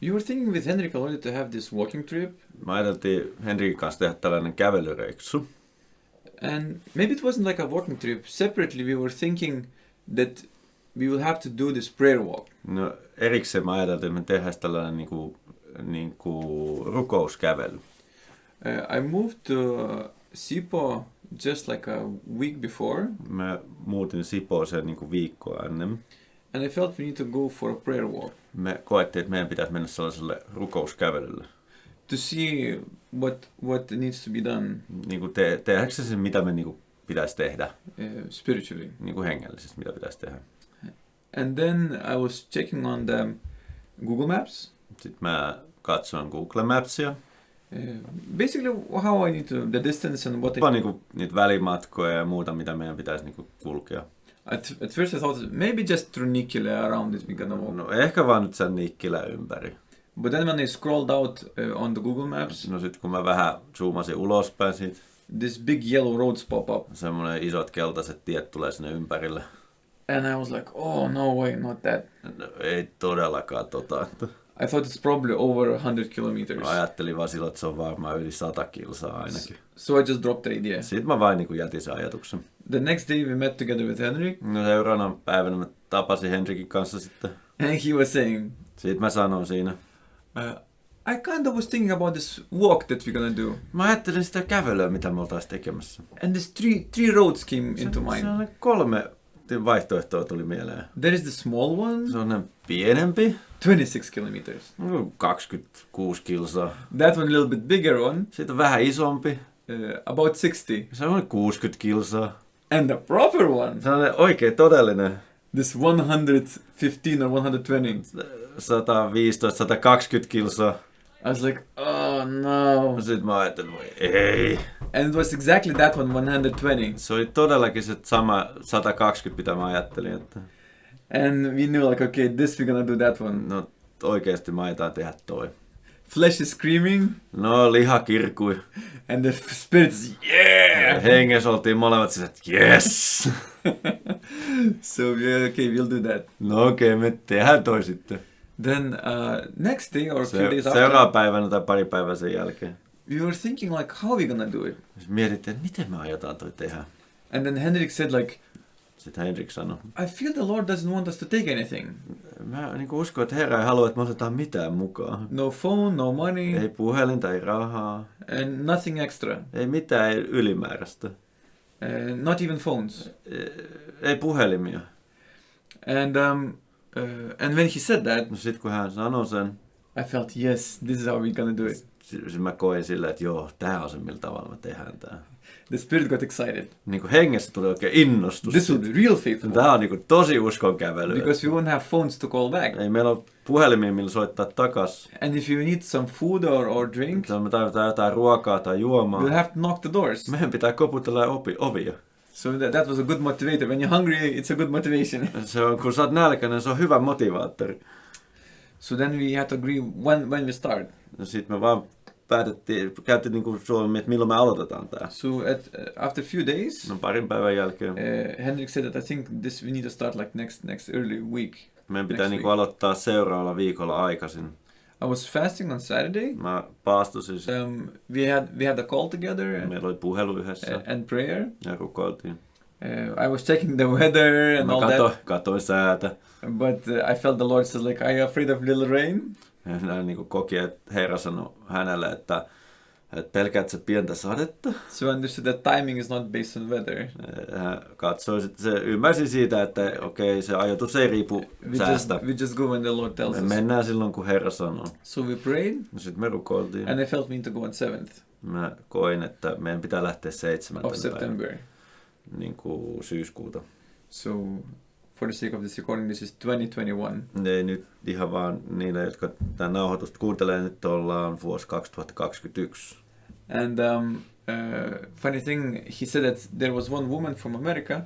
You were thinking with Henrik already to have this walking trip. Mä ajateltiin Henrikin kanssa tehdä tällainen kävelyreissu. And maybe it wasn't like a walking trip. Separately we were thinking that we will have to do this prayer walk. No erikseen mä ajateltiin, että me tehdään tällainen niinku rukouskävely. I moved to Sipoo just like a week before. Mä muutin Sipooseen niinku viikkoa ennen. And I felt we need to go for a prayer walk. Me koettiin, että meidän pitäisi mennä sellaiselle rukouskävelylle. To see what needs to be done. Niinku tehdäänkö se, mitä me niinku pitäisi tehdä? Spiritually. Niinku hengellisesti, mitä pitäisi tehdä. And then I was checking on the Google Maps. Sitten mä katsoin Google Mapsia. Basically how I need to, the distance and what Vaan niinku niitä välimatkoja ja muuta, mitä meidän pitäisi niinku kulkea. At first I thought maybe just through Nikkilä around this we're gonna walk. No ehkä vaan nyt sen Nikkilä ympäri. But then when I scrolled out on the Google Maps. No sit kun mä vähän zoomasin ulospäin siitä. This big yellow roads pop up. Semmoinen isot keltaiset tiet tulee sinne ympärille. And I was like, oh no way, not that. No, ei todellakaan I thought it's probably over 100 kilometers. Ajattelin vaan silloin, että se on varmaan yli 100 kilsaa ainakin. So I just dropped the idea. Sitten mä vain niin jätin sen ajatuksen. The next day we met together with Henrik. No seuraavana päivänä mä tapasin Henrikin kanssa sitten. And he was saying. Sitten mä sanoin siinä. I kind of was thinking about this walk that we're gonna do. Mä ajattelin sitä kävelyä, mitä me oltais tekemässä. And this three roads came into mind. Se on 3 vaihtoehtoa tuli mieleen. There is the small one. Se on pienempi. 26 kilometers. 26 kilsaa. That one a little bit bigger one. Sitten on vähän isompi. About 60. Se on 60 kilsaa. And the proper one. Se on oikein todellinen. This 115 or 120. 115, 120 kilsaa. I was like, oh no. Sitten mä ajattelin, ei. And it was exactly that one, 120. Se oli todellakin se sama 120, mitä mä ajattelin. Että... And we knew like, okay, this we're gonna do that one. No oikeesti mä aitaan tehdä toi. Flesh is screaming. No liha kirkui. And the spirit is, yeah! Hengessä oltiin molemmat siis, että yes! So yeah, okay, we'll do that. No okei, me tehdään toi sitten. Then next day or a few days after. Seuraava päivänä tai pari päivää sen jälkeen. We were thinking like, how we gonna do it? Mietittiin, että miten me aiotaan toi tehdä. And then Henrik said like, sitten Henrik sanoi, I feel the Lord doesn't want us to take anything. Mä niin uskon, että Herra ei halua, että me otetaan mitään mukaan. No phone, no money. Ei puhelinta, ei rahaa. And nothing extra. Ei mitään ylimääräistä. Not even phones. Ei puhelimia. And when he said that, no sit kun hän sanoi sen, I felt yes, this is how we're gonna do it. Mä koin sillä, että joo, tää on se millä tavalla me tehdään tää. The spirit got excited. Niinku hengessä tuli oikein innostus. This will be real faith. Tää on niinku tosi uskon kävely. Because we won't have phones to call back. Ei meillä ole puhelimia, millä soittaa takas. And if you need some food or drink, me tarvitaan jotain ruokaa tai juomaa. We'll have to knock the doors. Meidän pitää koputella ovia. So that was a good motivator. When you're hungry, it's a good motivation. Se on, kun sä oot nälkäinen, se on hyvä motivaattori. So then we had to agree when we start. No sit me vaan käytiin niinku Suomi, että milloin me aloitetaan tää. So after a few days, no parin päivän jälkeen, Henrik said that I think we need to start like next early week. Meidän pitää niinku aloittaa seuraavalla viikolla aikaisin. I was fasting on Saturday. Mä paastosin. We had a call together. Meillä oli puhelu yhdessä. And prayer. Ja rukoiltiin. I was checking the weather and all that. Katoin säätä. But I felt the Lord says like, are you afraid of little rain? Ja hän niin koki, että Herra sanoi hänelle, että pelkäät sä pientä sadetta. So I understood that timing is not based on weather. Hän katsoi, että se ymmärsi siitä, että okei, se ajoitus ei riipu säästä. We just go when the Lord tells us. Me mennään silloin, kun Herra sanoo. So we prayed. Sitten me rukoiltiin. And I felt we need to go on 7th. Mä koin, että meidän pitää lähteä 7. Of September. Niin kuin syyskuuta. So for the sake of this recording, this is 2021. Ei nyt ihan vaan niille, jotka tämän nauhoitusta kuuntelee, nyt ollaan vuosi 2021. And funny thing, he said that there was one woman from America.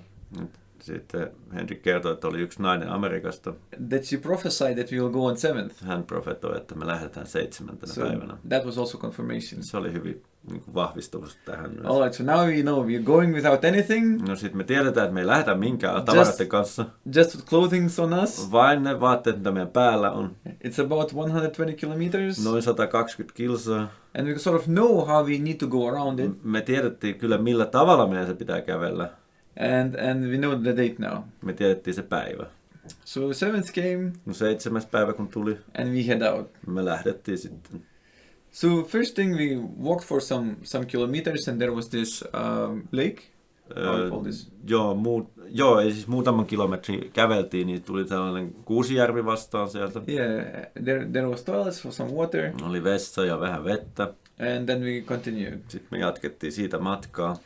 Sitten Henrik kertoi, että oli yksi nainen Amerikasta. That she prophesied that we will go on 7th. Hän profetoi, että me lähdetään 7. päivänä. That was also confirmation. Se oli hyvin niin kuin vahvistumassa tähän myös. Alright, so now we know we're going without anything. No sitten me tiedetään, että me ei lähdetä minkään tavaroiden kanssa. Just with clothing on us. Vain ne vaatteet, mitä meidän päällä on. It's about 120 kilometers. Noin 120 kilsaa. And we sort of know how we need to go around it. Me tiedettiin kyllä, millä tavalla meidän se pitää kävellä. And we know the date now. Me tiedettiin se päivä. So 7th came. No 7. päivä kun tuli. And we head out. Me lähdettiin sitten. So first thing we walked for some kilometers and there was this lake. How you call this? Joo, ei siis muutaman kilometrin käveltiin, niin tuli tällainen Kuusijärvi vastaan sieltä. Yeah, there was toilets for some water. Oli vessa ja vähän vettä. And then we continued. Sitten me jatkettiin siitä matkaa.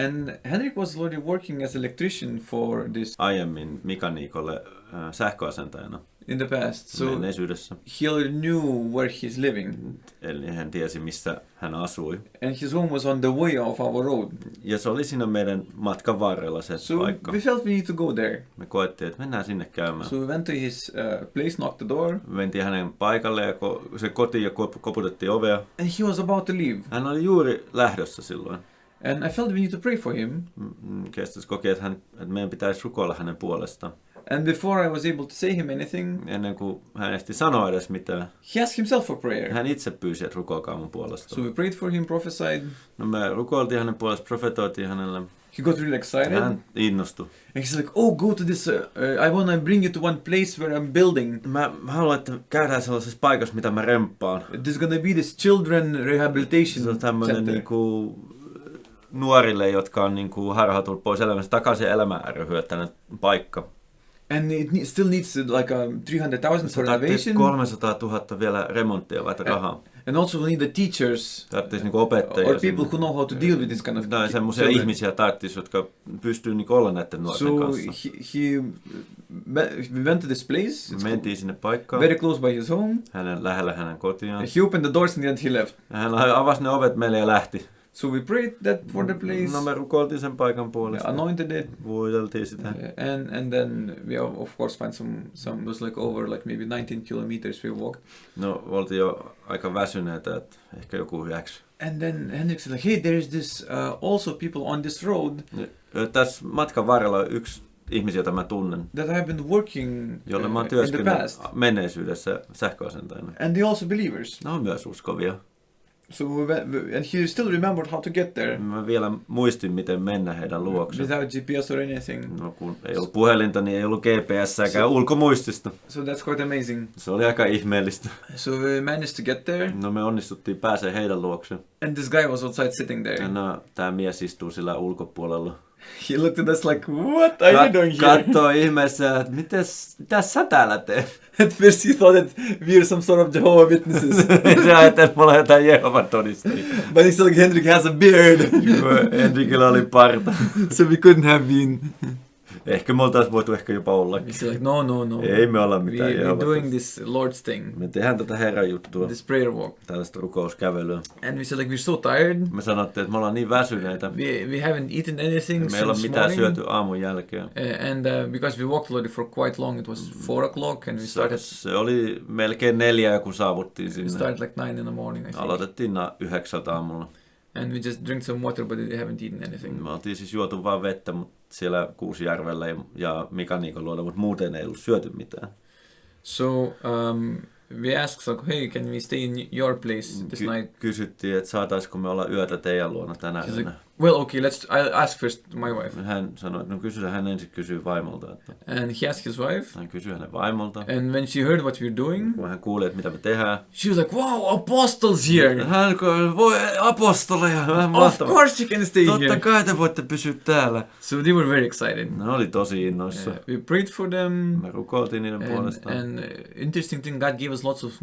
And Henrik was already working as electrician for this. Aiemmin mekaniikolle sähköasentajana. In the past, so menneisyydessä. he already knew where he's living. Eli hän tiesi, missä hän asui. And his home was on the way of our road. Ja se oli siinä meidän matkan varrella se paikka. We felt we need to go there. Me koettiin, että mennään sinne käymään. So we went to his place, knocked the door. Mentiin hänen paikalle ja se kotiin ja koputettiin ovea. And he was about to leave. Hän oli juuri lähdössä silloin. And I felt we need to pray for him. Kestas koki, että meidän pitäisi rukoilla hänen puolestaan. And before I was able to say him anything, ennen kuin hän ehti sanoa edes mitään, he asked himself for prayer. Hän itse pyysi, että rukoilkaa mun puolesta. So we prayed for him, prophesied. No me rukoiltiin hänen puolesta, profetoitiin hänelle. He got really excited. Hän innostui. And he's like, oh, go to this, I want to bring you to one place where I'm building. Mä haluan, että käydään sellaisessa paikassa, mitä mä remppaan. There's gonna be this children rehabilitation se on tämmönen niinku nuorille, jotka on niinku harhautunut pois elämästä takaisin elämään ryhdyttänyt paikka. And it still needs like 300,000 for renovation. 300 000 vielä remonttia vai rahaa. And also we need the teachers. Tarvitsisi niinku opettajia. Or people who know how to deal with this kind of tai semmoisia ihmisiä tarvitsisi, jotka pystyy niinku olla näiden nuorten kanssa. We went to this place. Me mentiin sinne paikkaan. Very close by his home. Lähellä hänen kotiaan. He opened the doors and then he left. Hän avasi ne ovet meille ja lähti. So we prayed that for the place. No me rukoiltiin sen paikan puolesta. Anointed it. Vuodeltiin sitä. And then we of course find some was like over like maybe 19 kilometers we walked. No oltiin jo aika väsyneitä, että ehkä joku 9. And then Henrik said like, hey, there is this also people on this road. Tässä matkan varrella on yksi ihmisiä, jota mä tunnen. That I have been working jolle mä oon työskennellyt menneisyydessä sähköasentajana. And they also believers. Ne on myös uskovia. So and he still remembered how to get there. Mä vielä muistin, miten mennä heidän luokse. Without GPS or anything. No kun ei ollut puhelinta, niin ei ollut GPS-säkään ulkomuistista. So that's quite amazing. Se oli aika ihmeellistä. So we managed to get there. No me onnistuttiin pääsee heidän luokse. And this guy was outside sitting there. No, tää mies istuu sillä ulkopuolella. He looked at us like, what are you doing here? Kattoo ihmeessä, että mitä sä täällä teet? At first he thought that we're some sort of Jehovah Witnesses. Se ajatteli, että me ollaan jotain Jehovan todistajia. But he said like, Henrik has a beard. Henrikillä oli parta. So we couldn't have been. Ehkä me oltais voitu jopa olla. We said like, no. Ei me olla mitään We're doing this Lord's thing. Me tehdään tätä Herran juttua. This prayer walk. Tällaista rukouskävelyä. And we said like, we're so tired. Me sanottiin, että me ollaan niin väsyneitä. We haven't eaten anything me ei olla mitään syöty aamun jälkeen. And because we walked already for quite long, it was 4 o'clock and we started. Se oli melkein 4, kun saavuttiin sinne. We started like 9 in the morning, I think. Aloitettiin 9 aamulla. And we just drank some water, but we haven't eaten anything. Me oltiin siis juotu vaan vettä, mutta siellä Kuusijärvellä ja mekaniikon luoda, mutta muuten ei ollut syöty mitään. So we asked, like, hey, can we stay in your place this night? Kysyttiin, että saataisiko me olla yötä teidän luona tänä yönä. Well, okay, I'll ask first my wife. Hän sanoi, että hän ensin kysyy vaimolta. Että and he asked his wife. Hän kysyi hänen vaimolta. And when she heard what we're doing, kun hän kuuli, että mitä me tehdään, she was like, wow, apostles here! Hän voi apostoleja! Of course you can stay here! Totta kai te voitte pysyä täällä. So they were very excited. Ne oli tosi innoissa. We prayed for them. Me rukoiltiin niiden puolestaan. And interesting thing, God gave us lots of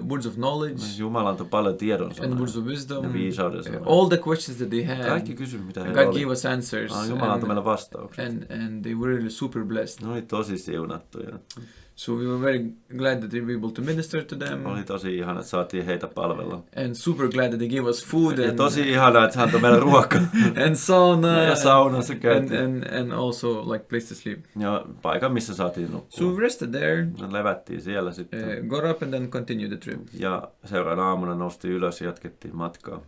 words of knowledge. Jumala antoi paljon tiedon sanoja. And words of wisdom. Ja viisauden sanoja. All the questions that they had. Kaikki kysymykset, mitä heillä oli. God gave us answers. Jumala antoi meille vastaukset. And they were really super blessed. Ne oli tosi siunattuja. So we were very glad that they were able to minister to them. Oli tosi ihana, että saatiin heitä palvella. And super glad that they gave us food. Ja tosi ihana, että hän antoi meille ruokaa. And sauna. Ja saunassa käytiin. And also like place to sleep. Ja paikan, missä saatiin nukkua. So we rested there. Levättiin siellä sitten. Got up and then continued the trip. Ja seuraavana aamuna noustiin ylös ja jatkettiin matkaa.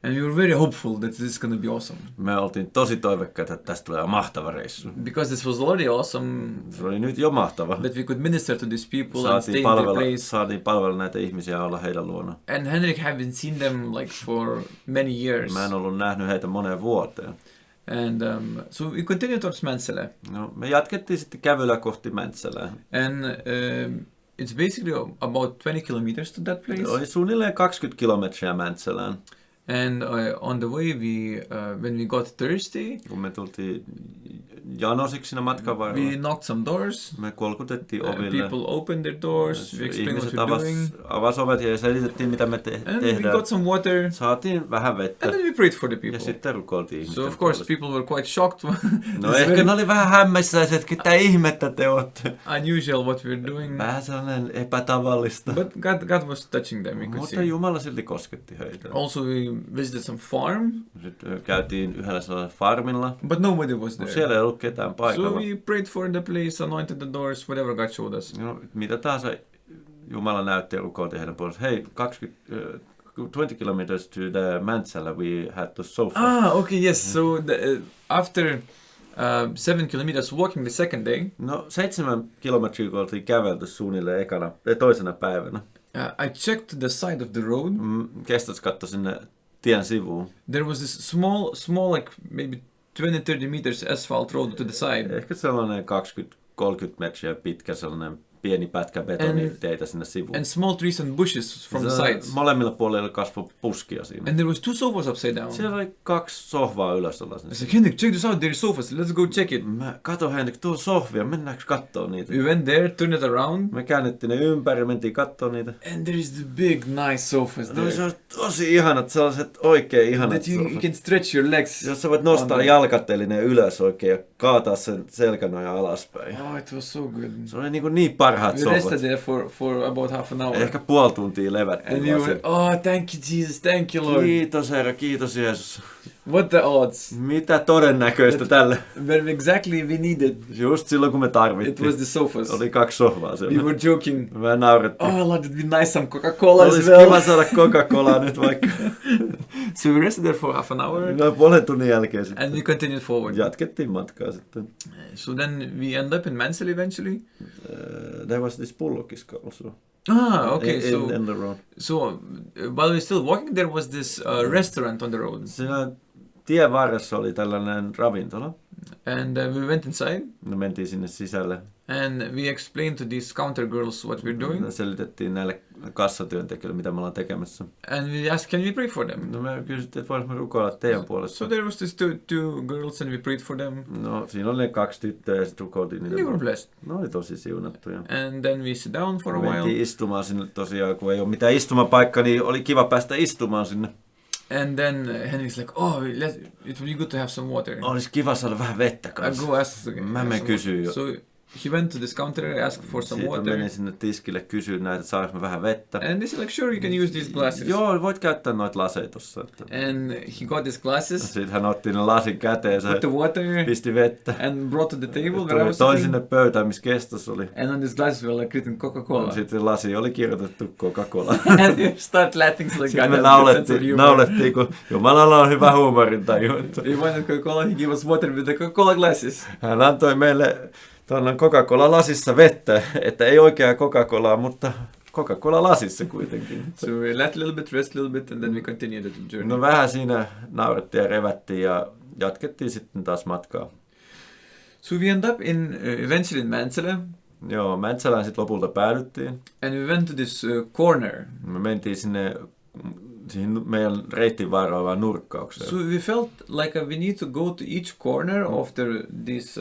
And we were very hopeful that this is going to be awesome. Me oltiin tosi toiveikkaita, että tästä tulee mahtava reissu. Because this was already awesome. Se oli nyt jo mahtava. That we could minister to these people and stay in their place. Saatiin palvella näitä ihmisiä ja olla heidän luona. And Henrik haven't seen them like for many years. Mä en ollut nähnyt heitä moneen vuoteen. And so we continued towards Mäntsälä. No, me jatkettiin sitten kävelyä kohti Mäntsälää. And it's basically about 20 kilometers to that place. Oli suunnilleen 20 kilometriä Mäntsälään. And on the way when we got thirsty, kun me tultiin janosiksi siinä matkan varrella, we knocked some doors. Me kolkutettiin oville. People opened their doors. We explained what we're doing. Avasi ovet ja selitettiin mitä me tehdään. And we got some water. Saatiin vähän vettä. And then we prayed for the people. Ja sitten rukoiltiin ihmisten So of course people were quite shocked. No ehkä ne oli vähän hämmässä, että mitä ihmettä te olette. Unusual what we're doing. Vähän sellainen epätavallista. But God was touching them. Mutta Jumala silti kosketti heitä. Also we visited some farm. Sitten käytiin yhdellä sellaisella farmilla. But nobody was there. Siellä ei ollut ketään paikalla. So we prayed for the place, anointed the doors, whatever God showed us. No, mitä tahansa Jumala näytti ja rukoiltiin heidän puolesta. Hei, 20 kilometers to the Mäntsälä, we had to sofa. Okay, yes. So after 7 kilometers walking the second day. No 7 kilometriä kun oltiin kävelty suunnilleen toisena päivänä. I checked the side of the road. Kestas katsoi sinne tien sivuun. There was this small like maybe 20-30 meters asphalt road to the side. Ehkä sellainen 20-30 metriä pitkä sellainen pieni pätkä betoniteitä sinne sivuun. And small trees and bushes from the sides. Molemmilla puolilla kasvoi puskia siinä. And there was 2 sofas upside down. Siellä oli 2 sohvaa ylös. I said, Henrik, check this out, there are sofas, let's go check it. Mä katsoin Henrik, tuolla sohvia, mennäänkö kattoo niitä? We went there, turned it around. Me käännettiin ne ympäri, mentiin kattoo niitä. And there is the big nice sofas there. No se on tosi ihanat, sellaiset oikein ihanat that you can stretch your legs. Jos sä voit nostaa jalkatelinen ylös oikein ja kaataa sen selkänojan alaspäin. Oh, it was so good. Se oli niin parhaat sohvat. We rested there for about half an hour. Ehkä puoli tuntia levättiin. And you were, thank you Jesus, thank you Lord. Kiitos Herra, kiitos Jeesus. What the odds? Mitä todennäköistä tälle? When exactly we needed. Just silloin kun me tarvittiin. It was the sofas. Oli 2 sohvaa siellä. We were joking. Mä naurettiin. Oh Lord, it'd be nice some Coca-Cola as well. Olisi kiva saada Coca-Colaa nyt vaikka. So we rested there for half an hour. No puolen tunnin jälkeen sitten. And we continued forward. Jatkettiin matkaa sitten. So then we end up in Mäntsälä eventually. There was this pullokis also. Okay. In the road. So while we were still walking, there was this restaurant on the road. Siinä tien varressa oli tällainen ravintola. And we went inside. Me mentiin sinne sisälle. And we explained to these counter girls what we're doing. Selitettiin näille kassatyöntekijöille, mitä me ollaan tekemässä. And we asked, can we pray for them? No me kysyttiin, että voisimme rukoilla teidän puolesta. So there was these two girls and we prayed for them. No siinä oli ne 2 tyttöä ja sitten rukoiltiin niitä. They were blessed. No oli tosi siunattuja. And then we sit down for a while. Mentiin istumaan sinne tosiaan, kun ei ole mitään istumapaikkaa, niin oli kiva päästä istumaan sinne. And then Henrik's like, it would be good to have some water. Olisi kiva saada vähän vettä kanssa. I go ask again. Mä menen kysyä. So he went to this counter and asked for some water. Sitten menin sinne tiskille kysyä näitä, että saanko vähän vettä. And they said like, sure, you can use these glasses. Joo, voit käyttää noita laseja tossa. And he got his glasses. Sitten hän otti ne lasin käteensä, put the water, pisti vettä. And brought to the table where I was toi sitting. sinne pöytään, missä Kestas oli. And on these glasses were like written Coca-Cola. Sitten lasi oli kirjoitettu Coca-Cola. And you start laughing so like sitten me naulettiin, kun Jumalalla on hyvä huumorintaju. He wanted Coca-Cola, he gave us water with the Coca-Cola glasses. Hän antoi meille tuonne Coca-Cola-lasissa vettä, että ei oikeaa Coca-Colaa, mutta Coca-Cola-lasissa kuitenkin. So we laughed a little bit, rest a little bit, and then we continued the journey. No vähän siinä naurettiin ja revättiin ja jatkettiin sitten taas matkaa. So we end up eventually in Mäntsälä. Joo, Mäntsälään sitten lopulta päädyttiin. And we went to this corner. Me mentiin siihen meidän reitin varoavaan nurkkaukseen. So we felt like we need to go to each corner of this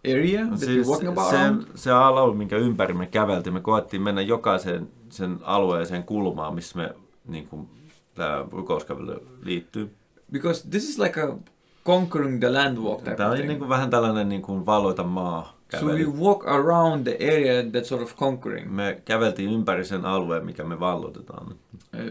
area that we're walking about. Se alue, minkä ympäri me käveltiin, me koettiin mennä jokaiseen sen alueeseen kulmaan, missä me tämä rukouskävely liittyy. Because this is like a conquering the land walk type Tämä of oli thing. vähän tällainen valloita maa kävely. So we walk around the area that's sort of conquering. Me käveltiin ympäri sen alueen, mikä me valloitetaan.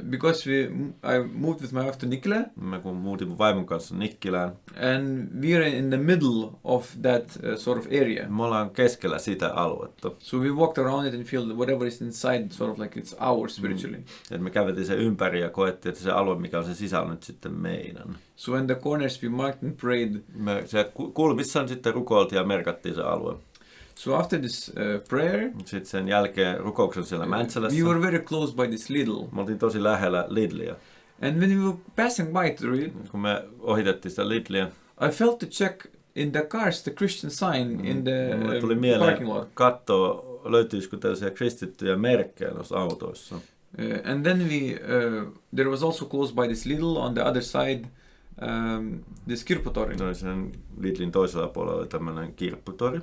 Because I moved with my wife to Nikkilä. Mä kun muutin mun vaimon kanssa Nikkilään. And we are in the middle of that sort of area. Me ollaan keskellä sitä aluetta. So we walked around it and felt whatever is inside sort of like it's ours spiritually. Et me käveltiin sen ympäri ja koettiin, että se alue, mikä on sen sisällä, on nyt sitten meidän. So in the corners we marked and prayed. Me se kulmissaan sitten rukoiltiin ja merkattiin se alue. So after this prayer, sitten sen jälkeen rukouksen siellä Mäntsälässä. We were very close by this Lidl. Me oltiin tosi lähellä Lidliä. And when we were passing by through it, kun me ohitettiin sitä Lidliä, I felt to check in the cars the Christian sign in the tuli mieleen parking lot. Katsoa, löytyisikö tällaisia kristittyjä merkkejä noissa autoissa. And then there was also close by this Lidl on the other side, this kirpputori. Sen Lidlin toisella puolella oli tämmöinen kirpputori.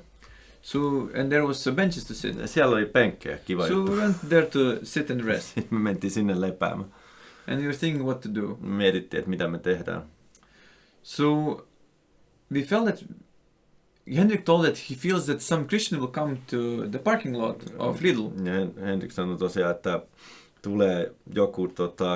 So, and there was benches to sit. Siellä oli penkkejä, kiva juttu. So we went there to sit and rest. Me mentiin sinne lepäämään. And we were thinking what to do. Mietittiin, että mitä me tehdään. So we felt that Henrik told that he feels that some Christian will come to the parking lot of Lidl. Ja Henrik sanoi tosiaan, että tulee joku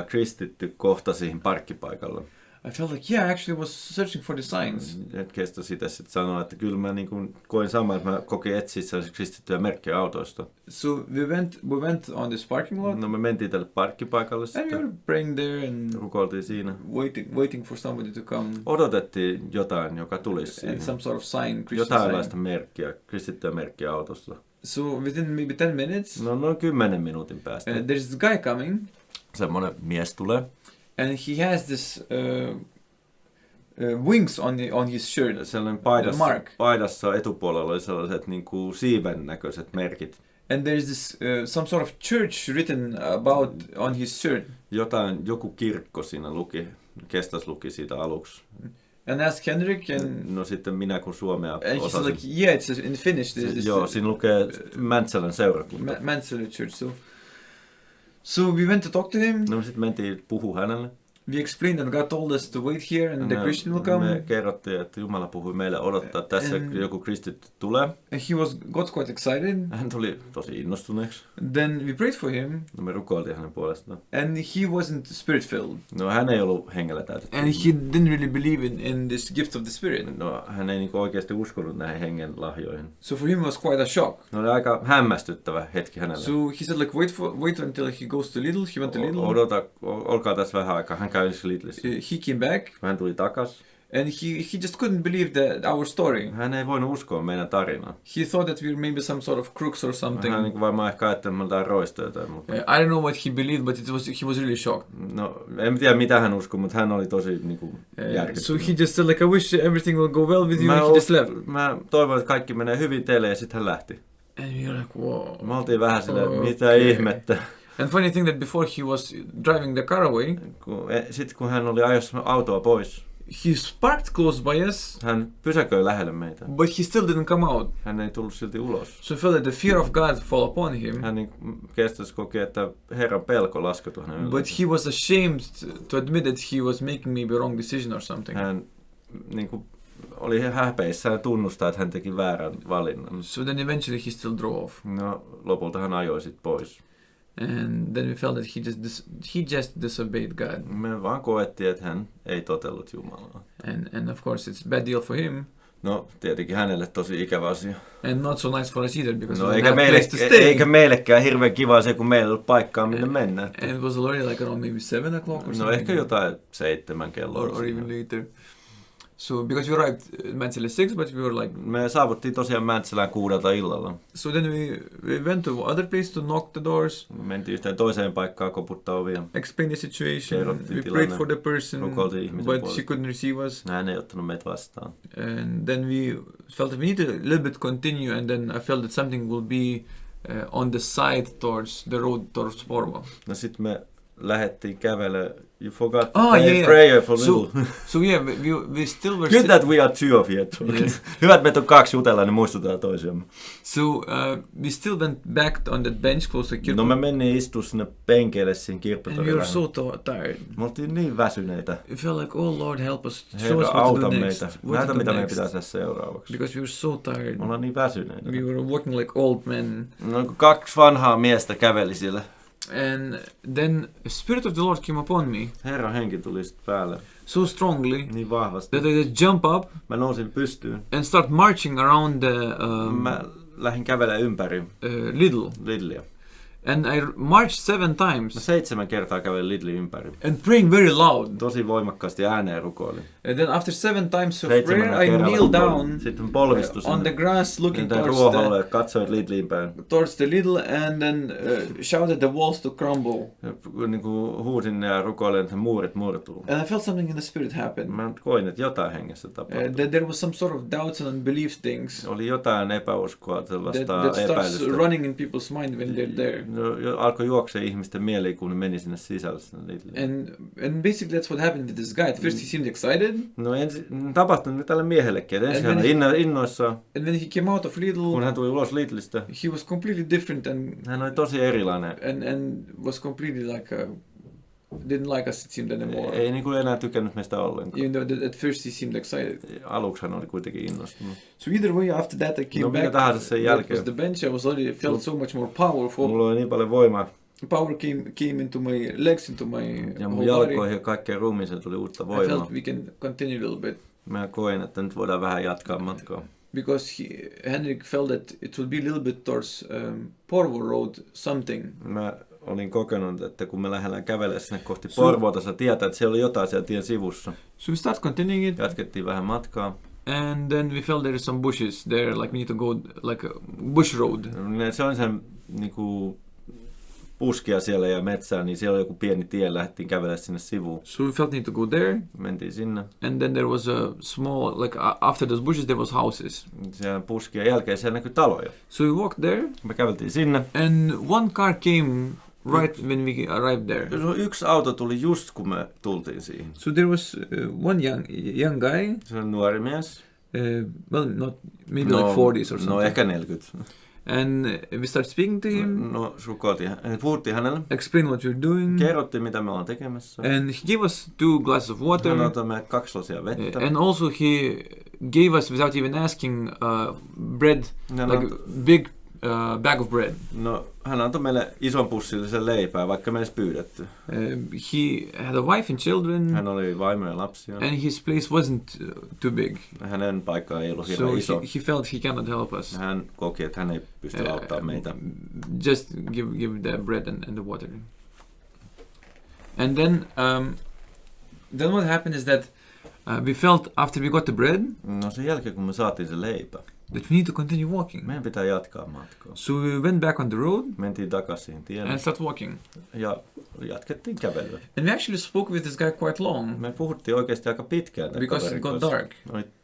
kristitty kohta siihen parkkipaikalle. I felt like, yeah, I actually was searching for the signs. Kestas sitä sitten sanoi, että kyllä mä niin kuin koin samaa, että mä kokin etsiä sellaisia kristittyjä merkkejä autoista. So we went on this parking lot. No me mentiin tälle parkkipaikalle sitten. And we were praying there and rukoiltiin siinä. Waiting for somebody to come. Odotettiin jotain, joka tulisi siihen. And some sort of sign, Christian jotainlaista merkkiä, kristittyä merkkiä autosta. So within maybe 10 minutes. No noin 10 minuutin päästä. There's this guy coming. Semmoinen mies tulee. And he has this wings on his shirt. Sellainen paidassa etupuolella oli sellaiset niinku siiven näköiset merkit. And there's this some sort of church written about on his shirt. Joku kirkko siinä luki. Kestas luki siitä aluksi. And asked Henrik and... No sitten minä kun suomea osasin. And osasin. he's like, yeah, it's in Finnish. Joo, siinä lukee Mäntsälän seurakunta. Mäntsälä church. So we went to talk to him. No sitten mentiin puhua hänelle. We explained that God told us to wait here and the Christian will come. Me kerrottiin, että Jumala puhui meille odottaa tässä, joku kristitty tulee. And he got quite excited. Hän tuli tosi innostuneeksi. Then we prayed for him. No me rukoiltiin hänen puolestaan. And he wasn't spirit-filled. No hän ei ollut hengellä täytetty. And he didn't really believe in this gift of the Spirit. No hän ei niinku oikeasti uskonut näihin hengen lahjoihin. So for him it was quite a shock. No oli aika hämmästyttävä hetki hänelle. So he said like wait until he goes to Lidl. He went to Lidl. Olkaa tässä vähän aikaa. Hän käy Lidlissä. He came back. Hän tuli takas. And he just couldn't believe our story. Hän ei voinut uskoa meidän tarinaa. He thought that we were maybe some sort of crooks or something. Hän niin varmaan ehkä ajatteli, että me oltaan roistoja tai muuta. I don't know what he believed, but he was really shocked. No, en tiedä mitä hän uskoi, mutta hän oli tosi niinku järkyttynyt. So he just said like, I wish everything will go well with you, and he just left. Mä toivon, että kaikki menee hyvin teille, ja sitten hän lähti. And we were like, wow. Me oltiin vähän silleen, mitä ihmettä. And funny thing that before he was driving the car away, sitten kun hän oli ajossa autoa pois, he parked close by us. Hän pysäköi lähelle meitä. But he still didn't come out. Hän ei tullut silti ulos. So he felt that the fear of God fall upon him. Hän Kestas koki, että Herran pelko lasketui hänen ylle. But he was ashamed to admit that he was making maybe a wrong decision or something. Hän oli häpeissään tunnustaa, että hän teki väärän valinnan. So then eventually he still drove off. No, lopulta hän ajoi sit pois. And then we felt that he just disobeyed God. Me vaan koettiin, että hän ei totellut Jumalaa. And of course it's a bad deal for him. No, tietenkin hänelle tosi ikävä asia. And not so nice for us either, because no, we didn't have place to stay. Eikä meillekään hirveän kiva se, kun meillä ei ollut paikkaa, minne mennä. And it was already like around maybe 7 o'clock or something. No, ehkä jotain 7 kelloa. Or even later. So, because we arrived Mäntsälä 6, but we were like... Me saavuttiin tosiaan Mäntsälään 6 illalla. So then we went to other place to knock the doors. Me mentiin yhteen toiseen paikkaan koputtaa ovia. Explain the situation. We prayed for the person, but she couldn't receive us. Hän ei ottanut meitä vastaan. And then we felt that we need to a little bit continue, and then I felt that something will be on the side towards the road towards Porvoo. No sit me lähdettiin kävelemään. You forgot to prayer for little. So yeah, we still were... Good that we are two of you. Yes. Hyvä, että meitä on 2 jutella, niin muistutetaan toisiamme. So we still went back on that bench close to kirkko. No me mentiin istua sinne penkeille siinä kirpputorilla. And we were so tired. Me oltiin niin väsyneitä. We felt like, oh Lord, help us. Show us what to do next. Näytä mitä meidän pitää tehdä seuraavaksi. Because we were so tired. Me ollaan niin väsyneitä. We were walking like old men. No 2 vanhaa miestä käveli siellä. And then the Spirit of the Lord came upon me Herran henki tuli sitten päälle so strongly niin vahvasti. that I just jump up Mä nousin pystyyn. and start marching around the Mä lähdin kävelemään ympäri Lidlia. Lidliä. And I marched 7 Mä times 7 kertaa kävelin Lidlin ympäri. and praying very loud. Tosi voimakkaasti ääneen rukoilin. And then after 7 times of 7 prayer, I kerralla kneel rukoilin. down Sitten polvistuin on the grass looking ruoholle ja katsoin Lidliin päin. towards the Lidl and then shouted the walls to crumble. Ja niin kuin huusin ja rukoilin, että muurit murtuu. And I felt something in the Spirit happen. Mä koin, että jotain hengessä tapahtui. That there was some sort of doubts and unbelief things Oli jotain epäuskoa, sellaista that starts epäilystä. running in people's mind when they're there. No, alkoi juoksea ihmisten mieliin, kun ne meni sinne sisälle. And basically that's what happened with this guy. At first he seemed excited. No tapahtui nyt tälle miehellekin. Ensin hän oli innoissaan. And when he came out of Lidl, Kun hän tuli ulos Lidlistä, he was completely different hän oli tosi erilainen. and was completely like didn't like us, it seemed, anymore. Ei niin kuin enää tykännyt meistä ollenkaan. Even though at first he seemed excited. Aluksi hän oli kuitenkin innostunut. So either way, after that I came back. That was the bench. I was already felt so much more powerful. Mulla oli niin paljon voimaa. Power came into my legs, into my Ja mun whole jalkoihin body. ja kaikkeen ruumiiseen tuli uutta I voimaa. felt we can continue a little bit. Mä koin, että nyt voidaan vähän jatkaa matkaa. Because Henrik felt that it would be a little bit towards Porvoo road something. Mä olin kokenut, että kun me lähdetään kävelemään sinne kohti Porvoota, sä tietää, että siellä oli jotain siellä tien sivussa. So we start continuing it. Jatkettiin vähän matkaa. And then we felt there is some bushes there, like we need to go like a bush road. Se on sen niinku puskia siellä ja metsää, niin siellä oli joku pieni tie, lähdettiin kävelemään sinne sivuun. So we felt need to go there. Mentiin sinne. And then there was a small, like after those bushes there was houses. Siellä puskien jälkeen siellä näkyi taloja. So we walked there. Me käveltiin sinne. And one car came right when we arrived there. Yksi auto tuli just kun me tultiin siihen. So there was one young guy. Se on nuori mies. Well, not maybe like 40s or something. No ehkä 40. And we started speaking to him. No puhuttiin hänelle. Explain what you're doing. Kerrottiin mitä me ollaan tekemässä. And he gave us 2 glasses of water. Hän antoi meille 2 lasia vettä. And also he gave us, without even asking, bread, like a big bag of bread. No, hän antoi meille ison pussillisen leipää, vaikka me edes pyydetty. He had a wife and children. Hän oli vaimo ja lapsia. And his place wasn't too big. Hänen paikka ei ollut hirveän iso. So he felt he cannot help us. Hän koki, että hän ei pysty auttamaan meitä. Just give the bread and the water. And then what happened is that we felt after we got the bread. No sen jälkeen kun me saatiin se leipä. That we need to continue walking. Meidän pitää jatkaa matkaa. So we went back on the road. Mentiin takaisin tielle. And started walking. Ja jatkettiin kävelyä. And we actually spoke with this guy quite long. Me puhuttiin oikeasti aika pitkään. Because it got dark.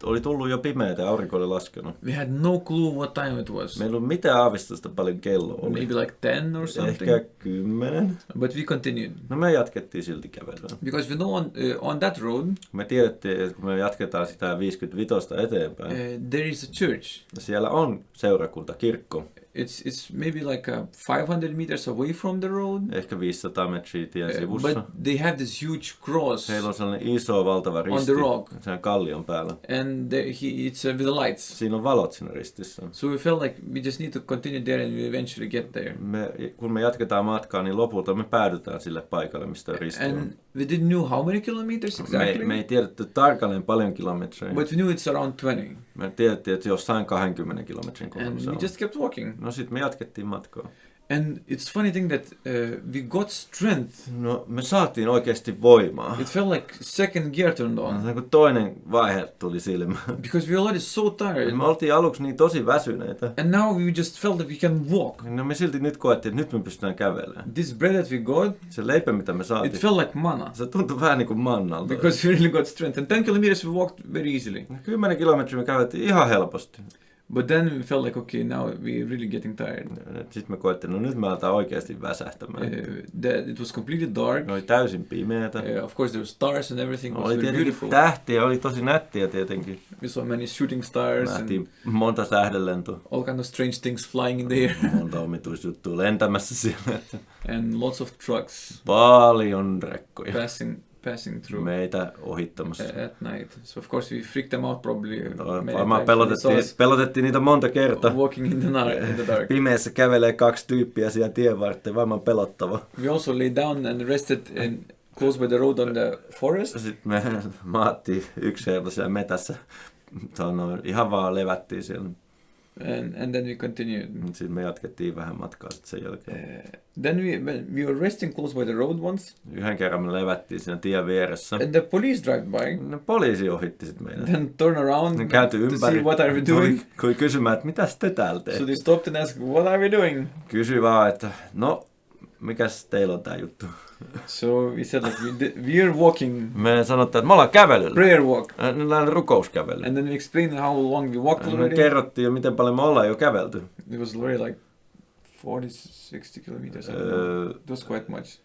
Oli tullut jo pimeätä ja aurinko oli laskenut. We had no clue what time it was. Meillä ei ollut mitään aavistusta paljon kello oli. Maybe like 10 or something. Ehkä 10. But we continued. No me jatkettiin silti kävelyä. Because we know on that road. Me tiedettiin, että kun me jatketaan sitä 55 eteenpäin. There is a church. Siellä on seurakunta, kirkko. It's maybe like 500 meters away from the road. Ehkä 500 metriä tien sivussa. But they have this huge cross. Heillä on sellainen iso, valtava risti. On the rock. Sen kallion päällä. And it's with the lights. Siinä on valot siinä ristissä. So we felt like we just need to continue there and we eventually get there. Kun me jatketaan matkaa, niin lopulta me päädytään sille paikalle, mistä risti on. And we didn't know how many kilometers exactly. Me ei tiedetty tarkalleen paljon kilometrejä. But we knew it's around 20. Me tiedettiin, että jossain 20 kilometrin kohdalla And se on. we just kept walking. No sit me jatkettiin matkaa. And it's funny thing that we got strength. No me saatiin oikeasti voimaa. It felt like second gear turned on. No, kun toinen vaihe tuli silmään. Because we were already so tired. Me oltiin aluksi niin tosi väsyneitä. And now we just felt that we can walk. No me silti nyt koettiin, että nyt me pystytään kävelemään. This bread that we got. Se leipä, mitä me saatiin. It felt like manna. Se tuntui vähän niin kuin mannalta. Because we really got strength. And 10 kilometers we walked very easily. 10 kilometriä me käveltiin ihan helposti. But then we felt like, okay, now we're really getting tired. Sitten me koettiin, no nyt me aletaan oikeasti väsähtämään. It was completely dark. Oli täysin pimeätä. Of course there were stars and everything. Oli tietenkin tähtiä, oli tosi nättiä tietenkin. We saw many shooting stars. Nähtiin monta tähdenlentoa. All kind of strange things flying in the air. Monta omituisjuttua lentämässä siellä. And lots of trucks. Paljon rekkoja. passing through. Meitä ohittamassa. At night. So of course we freaked them out probably. Varmaan pelotettiin niitä monta kertaa. Walking in the dark. Pimeässä kävelee 2 tyyppiä siellä tien varteen, varmaan pelottava. We also lay down and rested close by the road on the forest. Sitten me maattiin yksi herra siellä metässä. Ihan vaan levättiin siellä. And then we continued. Sitten me jatkettiin vähän matkaa sitten sen jälkeen. Then we were resting close by the road once. Yhden kerran me levättiin siinä tien vieressä. And the police drive by. No, poliisi ohitti sitten meidän. Then turn around to see what are we doing. Kui kysymään, että mitäs te täällä teette? So they stopped and asked, what are we doing? Kysyi vaan, että no, mikäs teillä on tää juttu? So we said like we are walking. Me sanottiin, että me ollaan kävelyllä. Prayer walk. Rukouskävely. And then we explained how long we walked already. Me kerrottiin jo, miten paljon me ollaan jo kävelty. It was already like 40-60 kilometers. It was quite much.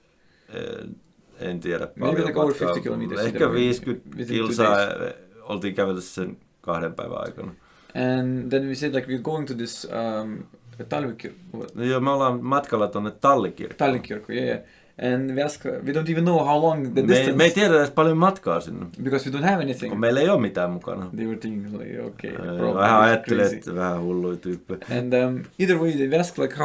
En tiedä Maybe paljon like over 50 kilometers. Ehkä 50 kilsaa oltiin kävelty sen 2 päivän aikana. And then we said like we're going to this talvikirkko. Joo, me ollaan matkalla tuonne Tallikirkko, yeah. And we don't even know how long the distance. Me ei tiedä edes paljon matkaa sinne. Because we don't have anything. Kun meillä ei ole mitään mukana. They were thinking like, okay. Vähän ajattelee, että vähän hulluja tyyppejä. And either way, they asked like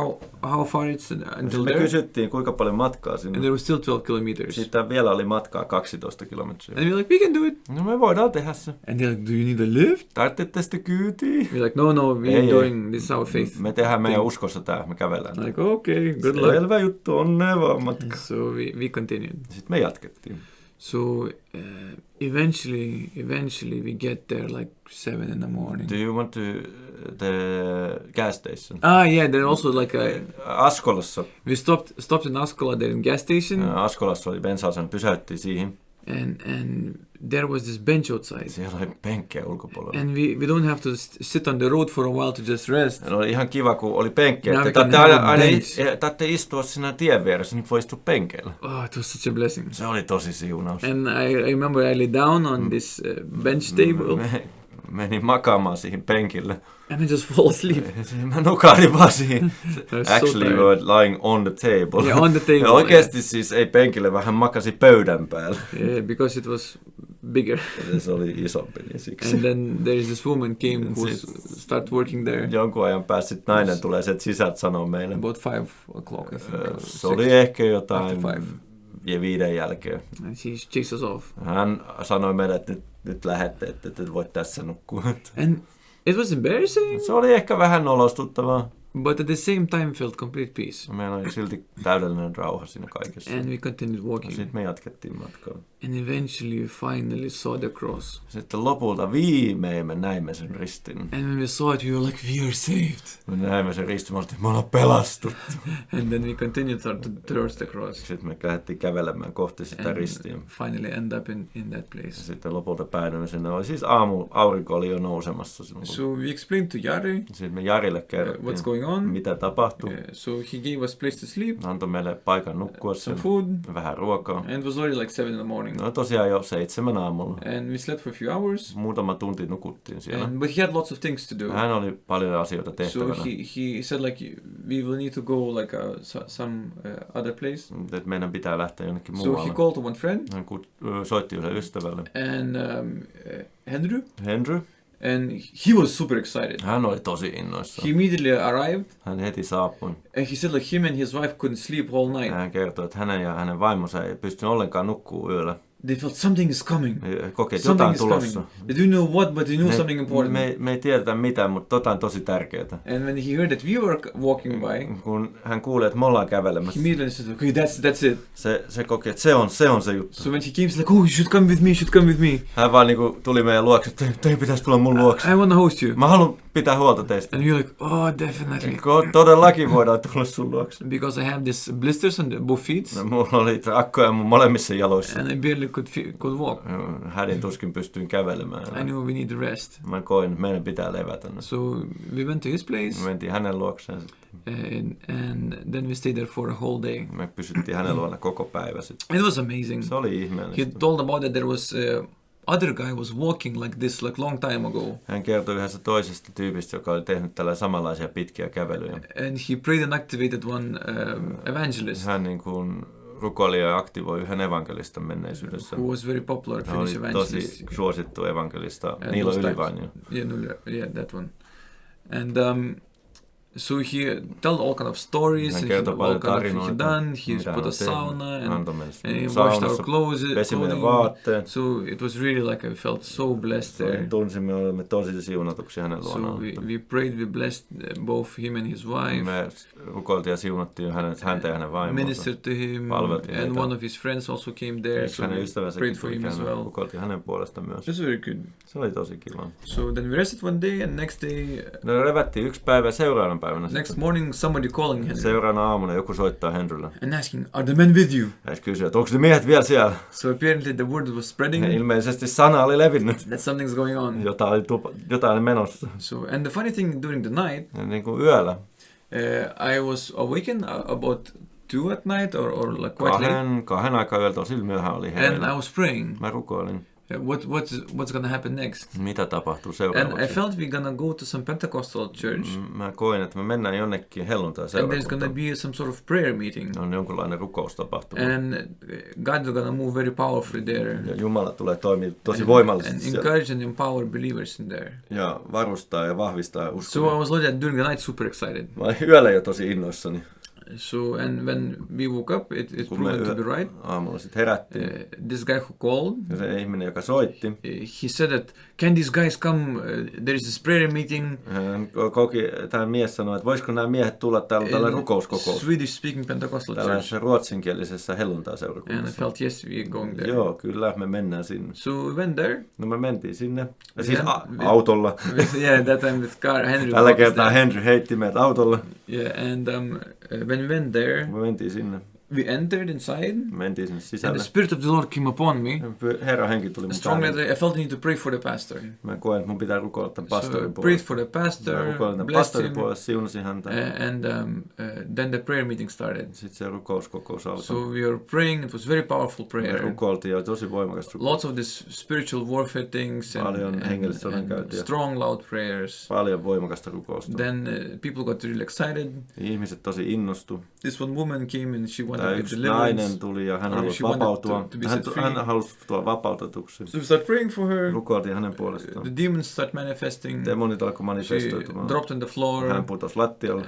how far it's until me there. kysyttiin, kuinka paljon matkaa sinne. And there was still 12 kilometers. Sitten vielä oli matkaa 12 kilometriä. And we were like, we can do it. No me voidaan tehdä se. And they're like, do you need a lift? Tarvitsette sitä kyytiä? We're like, no, we're doing this our faith. Me tehdään meidän uskossa tää, me kävellään. Like, okay, good luck. Selvä juttu, onnea vaan matka. So we continued. Sitten me jatkettiin. So eventually we get there like 7 in the morning. Do you want to the gas station? Yeah, then also like Askolassa. We stopped in Askola there in gas station. Askolassa oli bensa-asema, pysäyttiin siihen. And there was this bench outside. Siellä oli penkkejä ulkopuolella. And we don't have to sit on the road for a while to just rest. No, oli ihan kiva, kun oli penkkejä. Taatte istua siinä tien vieressä, nyt voi istua penkeillä. Oh, it was such a blessing. Se oli tosi siunaus. And I remember I lay down on this bench table. Menin makaamaan siihen penkille. And I just fall asleep. Mä nukahdin vaan siihen. Actually we were lying on the table. Yeah, on the table. Ja oikeasti siis ei penkille, vähän makasi pöydän päällä. Yeah, because it was bigger. Se oli isompi, niin siksi. And then there is this woman came who start working there. Jonkun ajan päästä sitten nainen tulee sieltä sisältä sanoo meille. About 5 o'clock, I think. Se oli ehkä jotain 5 jälkeen. And she chased us off. Hän sanoi meille, että nyt lähette, että te voit tässä nukkua. And it was embarrassing. Se oli ehkä vähän nolostuttavaa. But at the same time felt complete peace. Meillä oli silti täydellinen rauha siinä kaikessa. And we continued walking. Sitten me jatkettiin matkaa. And eventually we finally saw the cross. Sitten lopulta viimein me näimme sen ristin. And when we saw it, we were like, we are saved. Me näimme sen ristin, me ollaan pelastuttu. And then we continued towards the cross. Sitten me lähdettiin kävelemään kohti sitä ristiä. Finally end up in that place. Sitten lopulta päädyimme sinne. Oli siis aurinko oli jo nousemassa. So we explained to Jari. Sitten me Jarille kerrottiin, what's going on. Mitä tapahtui. So he gave us place to sleep. Antoi meille paikan nukkua some food. Vähän ruokaa. And it was already like 7 in the morning. No tosiaan jo 7 aamulla. And we slept for a few hours. Muutama tunti nukuttiin siellä. But he had lots of things to do. Hän oli paljon asioita tehtävänä. So he said like we will need to go like some other place. Että meidän pitää lähteä jonnekin muualle. So he called to one friend. Hän soitti yhdelle ystävälle. And Henry. And he was super excited. Hän oli tosi innoissaan. He immediately arrived. Hän heti saapui. And he said like him and his wife couldn't sleep all night. Hän kertoi, että hänen ja hänen vaimonsa ei pystynyt ollenkaan nukkuu yöllä. They felt something is coming. Koki, että jotain tulossa. They didn't know what, but they knew something important. Me ei tiedetä mitään, mutta jotain tosi tärkeää. And when he heard that we were walking by, kun hän kuuli, että me ollaan kävelemässä, he immediately said, okay, that's it. Se koki, että se on se juttu. So when he came, he's like, oh, you should come with me. Hän vaan niinku tuli meidän luokse, että teidän pitäisi tulla mun luokse. I wanna host you. Mä haluan pitää huolta teistä. And we're like, oh, definitely. Todellakin voidaan tulla sun luokse. Because I have this blisters on both feet. No, mulla oli akkoja mun molemmissa jaloissa. And I barely could walk. Hädin tuskin pystyin kävelemään. I knew we need rest. Mä koin, että meidän pitää levätä. So we went to his place. Me mentiin hänen luokseen. And then we stayed there for a whole day. Me pysyttiin hänen luona koko päivä sitten. It was amazing. Se oli ihmeellistä. He told about that there was other guy was walking like this like long time ago. Hän kertoi yhdessä toisesta tyypistä, joka oli tehnyt tällä samanlaisia pitkiä kävelyjä. And he prayed and activated one evangelist. Hän niin kuin rukoili ja aktivoi yhden evankelistan menneisyydessä. Who was very popular Finnish evangelist. Tosi suosittu evankelista. Niilo Ylivainio. Yeah, that one. And so he told all kind of stories and all kind of he done. He put a sauna and he washed our clothing. So it was really like I felt so blessed there. Tunsimme olemme tosi siunatuksia hänen luonaan. So we prayed, we blessed both him and his wife. Me rukoiltiin ja siunattiin häntä ja hänen vaimonsa. Ministered to him, and one of his friends also came there. So we prayed for him as well. Rukoiltiin hänen puolesta myös. It was very good. Se oli tosi kiva. So then we rested one day and next day. No levättiin yksi päivä seuraavana päivänä. Next morning somebody calling Henrik. Seuraavana aamuna joku soittaa Henrylle. And asking, are the men with you? Ja kysyy, että onko ne miehet vielä siellä? So apparently the word was spreading. Ja ilmeisesti sana oli levinnyt. That something's going on. Jotain oli menossa. So and the funny thing during the night. Ja niin kuin yöllä. I was awakened about 2 at night or like quite late. Kahden aikaa yöltä tosi myöhään oli hereillä. And I was praying. Mä rukoilin. What's gonna happen next? Mitä tapahtuu seuraavaksi? And I felt we're gonna go to some Pentecostal church. Mä koin, että me mennään jonnekin helluntai-seurakuntaan. And there's gonna be some sort of prayer meeting. On jonkunlainen rukoustapahtuma. And God is gonna move very powerfully there. Ja Jumala tulee toimia tosi voimallisesti. And encourage and empower believers in there. Ja varustaa ja vahvistaa uskovia. So I was during the night super excited. Mä olin yöllä jo tosi innoissani. So and when we woke up, it proved to be right. Aamulla sitten herättiin. This guy who called. Ja se ihminen, joka soitti. He said that can these guys come? There is this prayer meeting. Tämä mies sanoi, että voisiko nämä miehet tulla tällä rukouskokoukseen. Swedish speaking Pentecostal church. Tällaisessa ruotsinkielisessä helluntai-seurakunnassa. And I felt yes, we are going there. Joo, kyllä me mennään sinne. So we went there. No me mentiin sinne. Ja siis autolla. Yeah, that time with car. Henry. Tällä kertaa Henry heitti meidät autolla. Yeah, and when we went there, me mentiin sinne. We entered inside. Mentiin sinne sisälle. And the Spirit of the Lord came upon me. Herran henki tuli mun strongly, I felt the need to pray for the pastor. Mä koen, että mun pitää rukoilla tämän pastorin puolesta. Prayed for the pastor. Mä rukoilin tämän pastorin puolesta, siunasin häntä. And then the prayer meeting started. Sitten se rukouskokous alkoi. So we were praying. It was very powerful prayer. Me rukoiltiin ja tosi voimakas rukous. Lots of this spiritual warfare things. Paljon hengellistä sodankäyntiä. Strong, loud prayers. Paljon voimakasta rukousta. Then people got really excited. Ihmiset tosi innostu. This one woman came and she wanted to be nainen tuli ja hän halusi vapautua. Hän halusi tulla vapautetuksi. So we started praying for her. Rukoiltiin hänen puolestaan. The demons started manifesting. Demonit alkoi manifestoitumaan. She dropped on the floor. Hän putosi lattialle.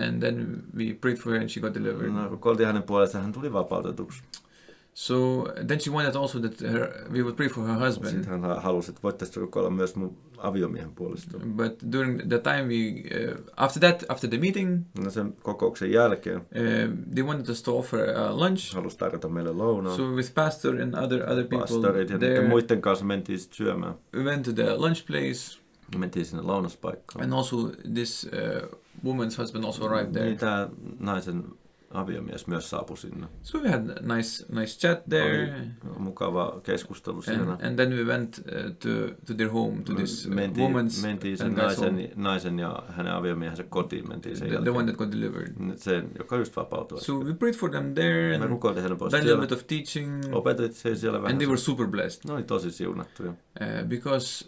And then we prayed for her and she got delivered. Rukoiltiin hänen puolestaan, hän tuli vapautetuksi. So then she wanted also that we would pray for her husband. Sitten hän halusi, että voittaisiin rukoilla myös mun aviomiehen puolesta. But during the time after the meeting, no sen kokouksen jälkeen, they wanted us to offer lunch. Halusi tarjota meille lounaan. So with pastor and other people pastorit ja there, muiden kanssa mentiin sitten syömään. We went to the lunch place. Mentiin sinne lounaspaikkaan. And also this woman's husband also arrived there. Niin tämä naisen aviomies myös saapui sinne. So we had nice chat there. Oli mukava keskustelu siellä. And then we went to their home, to this woman's. Mentiin sen naisen ja hänen aviomiehensä kotiin. Mentiin sen the one that got delivered. Sen, joka just vapautui. So we prayed for them there. Me rukoiltiin hänen puolestaan siellä. Done a bit of teaching. Opetettiin siellä vähän. And they were super blessed. Ne oli tosi siunattuja. Because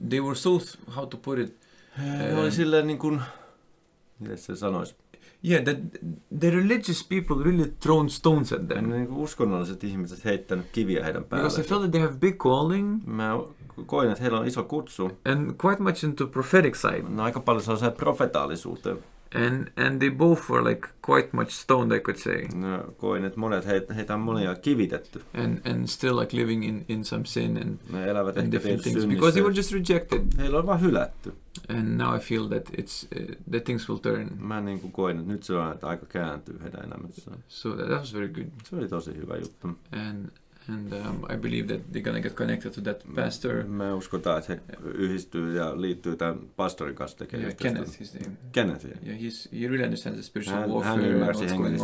they were so, how to put it. Ne oli silleen niin kuin, miten se sanoisi? Yeah, that the religious people really thrown stones at them. Niin uskonnolliset ihmiset heittänyt kiviä heidän päälle. Because I felt that they have big calling. Mä koin, että heillä on iso kutsu. And quite much into prophetic side. No aika paljon sellaiseen profetaalisuuteen. And they both were like quite much stoned, I could say. No, koin, että monet heitä on monia kivitetty. And still like living in some sin and different things synnissä. because they were just rejected. Heillä on vaan hylätty. And now I feel that that things will turn. Mä niin kuin koin, että nyt se on, että aika kääntyy heidän elämässään. So that was very good. Se oli tosi hyvä juttu. And I believe that they're gonna get connected to that pastor. Mä uskotaan, että he yhdistyy ja liittyy tämän pastorin kanssa tekemään. Kenneth, his name. Kenneth, yeah. He really understands the spiritual warfare.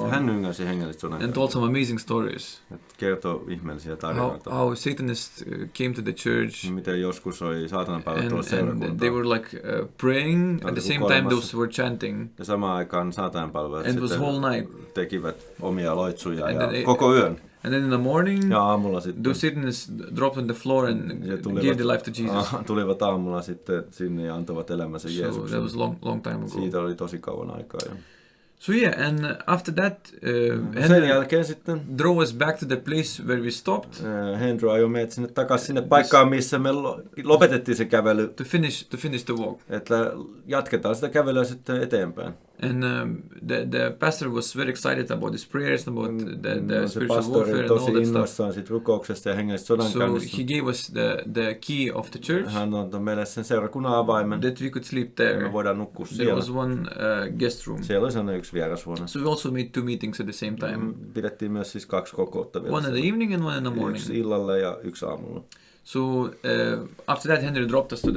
Hän ymmärsi hengellistä sodankäyntiä. And told some amazing stories. Kertoo ihmeellisiä tarinoita. How Satanists came to the church. Miten joskus oli saatanan päivät tuolla seurakuntaa. And they were like praying at the same time those were chanting. Ja samaan aikaan saatanan palvelut tekivät omia loitsuja ja koko yön. And then in the morning, those Satanists dropped on the floor and gave their life to Jesus. Tulivat aamulla sitten sinne ja antoivat elämänsä Jeesukselle. So that was long time ago. Siitä oli tosi kauan aikaa. So yeah, and after that, sen jälkeen sitten drove us back to the place where we stopped. Henry ajoi meidät sinne takaisin sinne paikkaan, missä me lopetettiin se kävely. To finish the walk. Että jatketaan sitä kävelyä sitten eteenpäin. And the pastor was very excited about his prayers, about the spiritual warfare and all that stuff. Innoissaan siitä rukouksesta ja hengellisestä sodankäynnistä. So he gave us the key of the church. Hän antoi meille sen seurakunnan avaimen. That we could sleep there. Me voidaan nukkua siellä. There was one guest room. Siellä oli sellainen yksi vierashuone. So we also made 2 meetings at the same time. Pidettiin myös siis 2 kokoutta vielä. One in the evening and one in the morning. Yksi illalla ja yksi aamulla. So after that, Henry dropped us to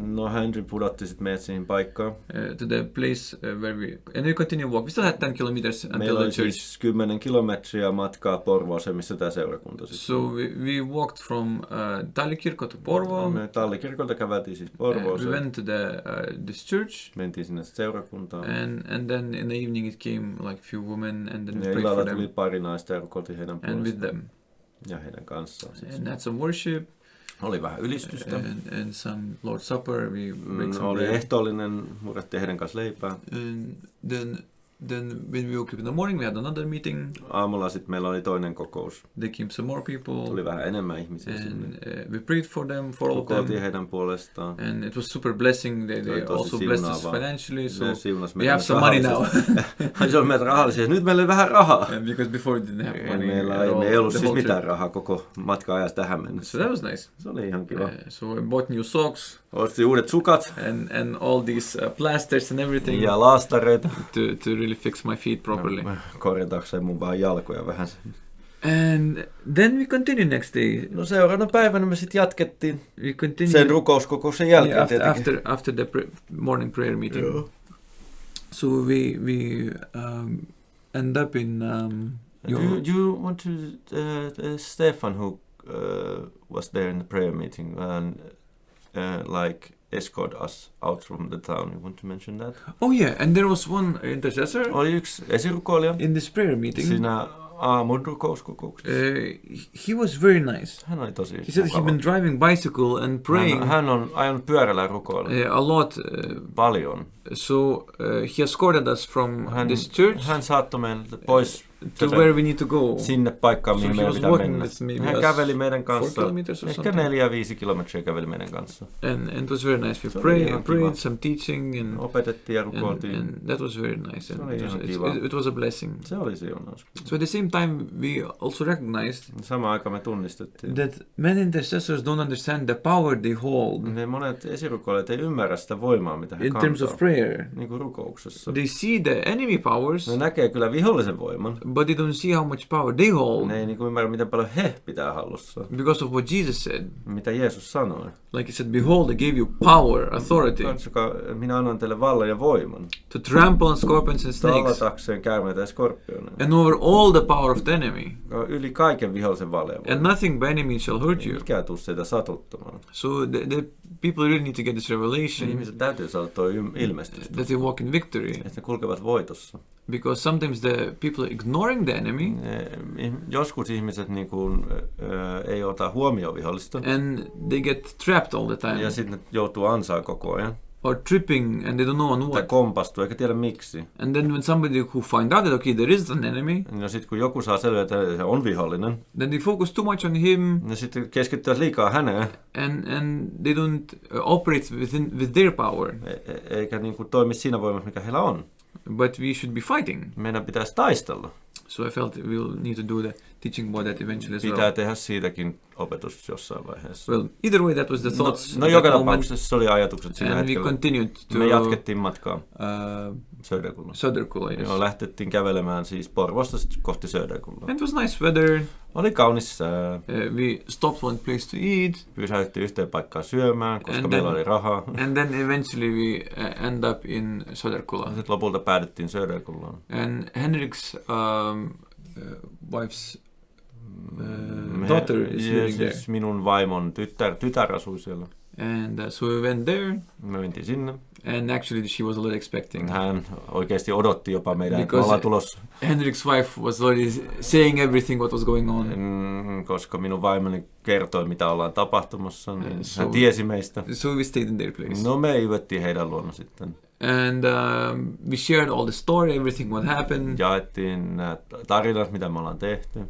no Henry pudotti sitten meidät siihen paikkaan. To the place where we continue walk. We still had 10 kilometers until meillä the oli church. Siis 10 kilometriä matkaa Porvooseen, missä tämä seurakunta sitten. So we walked from Tallikirko to Porvoo. Me Tallikirkolta käveltiin siis Porvooseen. We went to this church. Mentiin sinne seurakuntaan. And then in the evening it came like few women and then we prayed illalla for them. tuli pari naista ja rukoiltiin heidän puolestaan. And with them. Ja heidän kanssaan. And had some worship. Oli vähän ylistystä. And some Lord's Supper. We make some oli bread. ehtoollinen, murrettiin heidän kanssa leipää. And then when we woke up in the morning, we had another meeting. Aamulla sitten meillä oli toinen kokous. There came some more people. Tuli vähän enemmän ihmisiä sinne. We prayed for them, for all of them. Rukoiltiin heidän puolestaan. And it was super blessing. They also blessed us financially. So we have some money now. Se on meitä rahallisia. Nyt meillä oli vähän rahaa. Because before we didn't have money. Meillä ei ollut siis mitään rahaa koko matka-ajasta tähän mennessä. So that was nice. Se oli ihan kiva. So we bought new socks. Ostin uudet sukat. And all these plasters and everything. Ja laastareita. To really fix my feet properly. Korjatakseen mun vaan jalkoja vähän. And then we continued next day. No seuraavana päivänä me sitten jatkettiin. We continued sen rukouskokouksen jälkeen yeah, after the morning prayer meeting. Yeah. So we end up in you want to Stefan who was there in the prayer meeting and like escort us out from the town. You want to mention that? Oh yeah, and there was one intercessor. Oli yksi esirukoilija in this prayer meeting. Siinä aamun rukouskokouksessa. He was very nice. Hän oli tosi He said he'd been driving bicycle and praying. Hän on ajanut pyörällä ja rukoillut. A lot. Paljon. So he escorted us from this church. Hän saattoi meidät pois to where we need to go. Sinne paikkaan, mihin meidän pitää mennä. Hän käveli meidän kanssa. Ehkä 4-5 kilometriä käveli meidän kanssa. And it was very nice. We prayed some teaching and opetettiin ja rukoiltiin. And that was very nice. And it was a blessing. Se oli siunaus. So at the same time we also recognized samaan aikaan me tunnistettiin that many intercessors don't understand the power they hold. Ne monet esirukoilijat ei ymmärrä sitä voimaa, mitä he kantaa. In terms of prayer. Niin kuin rukouksessa. They see the enemy powers. Ne näkee kyllä vihollisen voiman. But they don't see how much power they hold. Ne ei niin kuin ymmärrä, miten paljon he pitää hallussa. Because of what Jesus said. Mitä Jeesus sanoi. Like he said, behold, I gave you power, authority. Katsokaa, minä annan teille vallan ja voiman. To trample on scorpions and snakes. Tallatakseen käärmeitä ja skorpioneja. And over all the power of the enemy. Yli kaiken vihollisen vallan. And nothing by any means shall hurt you. Mikä tuu sitä satuttamaan. So the people really need to get this revelation. Ihmiset täytyy saada tuo ilmestys. That they walk in victory. Että ne kulkevat voitossa. Because sometimes the people ignoring the enemy. Joskus ihmiset niin kuin, ei ota huomioon vihollista. And they get trapped all the time. Ja sitten ne joutuu ansaan koko ajan. Or tripping and they don't know on what. Tai kompastuu eikä tiedä miksi. And then when somebody who find out that okay there is an enemy. Ja sitten kun joku saa selvää, että se on vihollinen. Then they focus too much on him. Ja sitten keskittyvät liikaa häneen. And they don't operate with their power. Eikä niin kuin toimi siinä voimassa, mikä heillä on. But we should be fighting. Meidän pitäisi taistella. So I felt we'll need to do the teaching about that eventually as well. Pitää tehdä siitäkin opetus jossain vaiheessa. Well, either way that was the thoughts. No joka tapauksessa se oli ajatukset siinä hetkellä. And we continued to. Me jatkettiin matkaa. Söderkulla, yes. Joo, lähtettiin kävelemään siis Porvosta kohti Söderkullaa. It was nice weather. Oli kaunis sää. We stopped one place to eat. Pysähdyttiin yhteen paikkaan syömään, koska meillä oli rahaa. And then eventually we end up in Söderkulla. Sitten lopulta päädyttiin Söderkullaan. And Henrik's wife's daughter is living there. Minun vaimon tytär asui siellä. And so we went there. Me mentiin sinne. And actually she was already expecting. Hän oikeasti odotti jopa meidän, että ollaan tulossa. Henrik's wife was already saying everything what was going on. Koska minun vaimoni kertoi, mitä ollaan tapahtumassa, niin hän tiesi meistä. So we stayed in their place. No me yöttiin heidän luona sitten. And we shared all the story, everything what happened. Jaettiin tarinat, mitä me ollaan tehty.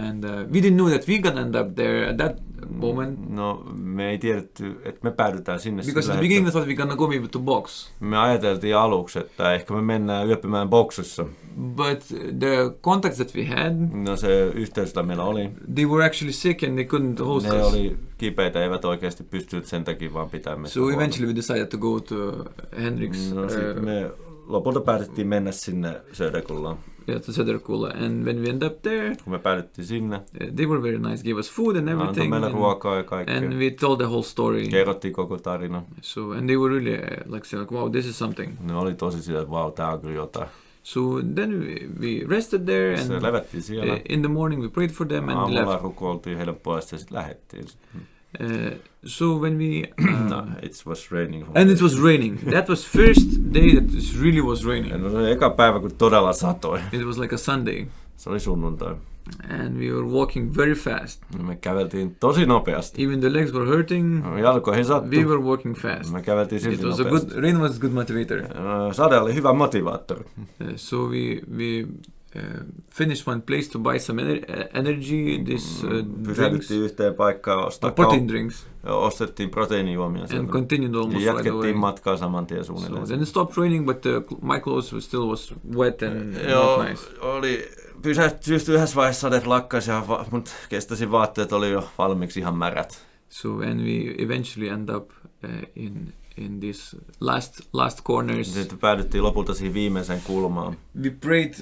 And we didn't know that we gonna end up there at that moment. No, me ei tiedetty, että me päädytään sinne. Because at the beginning we thought we gonna go maybe to box. Me ajateltiin aluksi, että ehkä me mennään yöpymään boksissa. But the contacts that we had, no se yhteys, jota meillä oli, they were actually sick and they couldn't host us. Ne oli kipeitä, eivät oikeasti pystyneet sen takia vaan pitämään meistä. So eventually we decided to go to Henrik's. No me lopulta päätettiin mennä sinne Söderkullaan. Yeah, to Söderkulla. And when we ended up there, kun me päädyttiin sinne, they were very nice, gave us food and everything. Antoi meille ruokaa ja kaikkea. And we told the whole story. Kerrottiin koko tarina. So, and they were really like, wow, this is something. Ne oli tosi sillä, että wow, tää on kyllä jotain. So then we rested there and levättiin siellä. In the morning we prayed for them and we left. Aamulla rukoiltiin heidän puolestaan ja sitten lähdettiin. So when we it was raining. And it was raining. That was first day that it really was raining. Ja no, se oli eka päivä, kun todella satoi. It was like a Sunday. Se oli sunnuntai. And we were walking very fast. Me käveltiin tosi nopeasti. Even the legs were hurting. Jalkoihin sattui. We were walking fast. Me käveltiin silti nopeasti. Rain was a good motivator. Sade oli hyvä motivaattori. So we finished one place to buy some energy, this drinks. Yhteen paikkaan ostaa protein drinks. Ostettiin proteiinijuomia sieltä. And continued almost right away. Jatkettiin matkaa saman tien suunnilleen. So then it stopped raining, but my clothes still was wet and not nice. Oli just yhdessä vaiheessa sadet lakkasi, mutta Kestasin vaatteet oli jo valmiiksi ihan märät. So and we eventually end up in these last corners. Sitten päädyttiin lopulta siihen viimeiseen kulmaan. We prayed